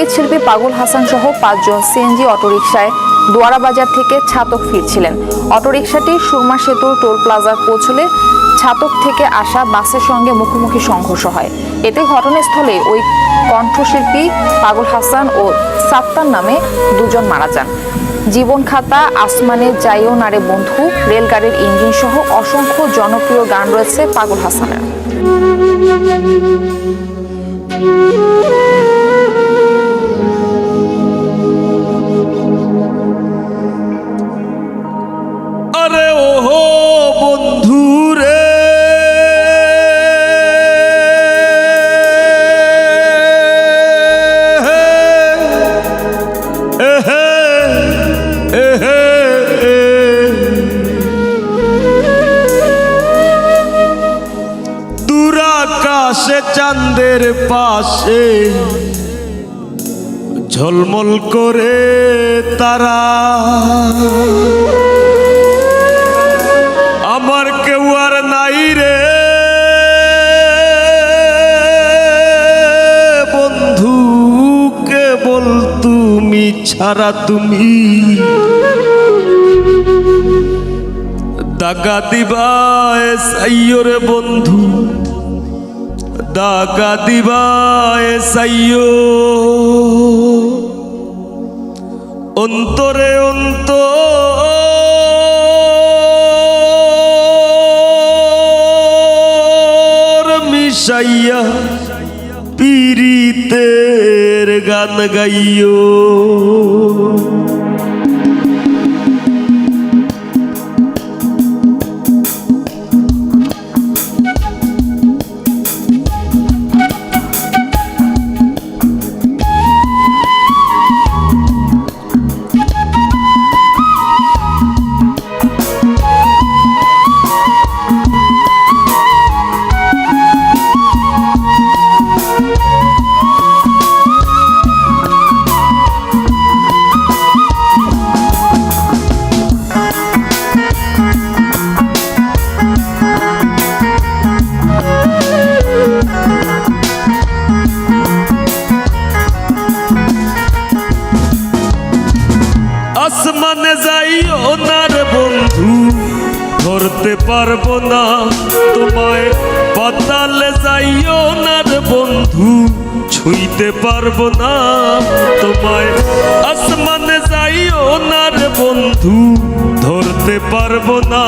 সঙ্গীত শিল্পী পাগল হাসান সহ ৫ জন সিএনজি অটোরিকশায় দোয়ারা বাজার থেকে ছাতক ফিরছিলেন। অটোরিকশাটি সুরমা সেতুর টোল প্লাজায় পৌঁছলে ছাতক থেকে আসা বাসের সঙ্গে মুখোমুখি সংঘর্ষ হয়। এতে ঘটনাস্থলে ওই কণ্ঠশিল্পী পাগল হাসান ও সাত্তার নামে ২ জন মারা যান। জীবন খাতা, আসমানে যাইও না রে বন্ধু, রেলগাড়ির ইঞ্জিন সহ অসংখ্য জনপ্রিয় গান রয়েছে পাগল হাসানের। আরে ওহো বন্ধু রে, দূর আকাশে চাঁদের পাশে ঝলমল করে তারা, আমার কেউ আর নাই রে বন্ধু, কেবল তুমি ছাড়া। তুমি দাগা দিবায় সাইয়ো রে বন্ধু, দাগা দিবায় সাইয়ো, অন্তরে অন্তর মিশাইয়া পীড়িতের গান গাইও। আসমানে যাইও না রে বন্ধু, ধরতে পারবো না তোমায়। পাতালে যাইও না রে বন্ধু, ছুঁইতে পারবো না তোমায়। আসমানে যাইও না রে বন্ধু, ধরতে পারবো না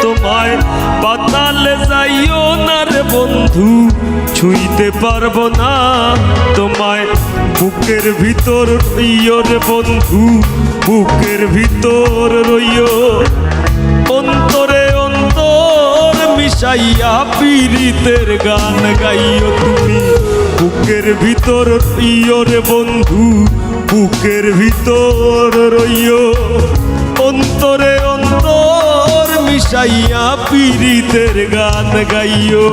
তোমায়। পাতালে যাইও না রে বন্ধু, ছুঁইতে পারবো না তোমায়। বুকের ভিতর রইও রে বন্ধু, বুকের ভিতর রইও, অন্তরে অন্তর মিশাইয়া পীড়িতের গান গাইও তুমি। বুকের ভিতর রইও রে বন্ধু, বুকের ভিতর রইও, অন্তরে অন্তর মিশাইয়া পীড়িতের গান গাইও।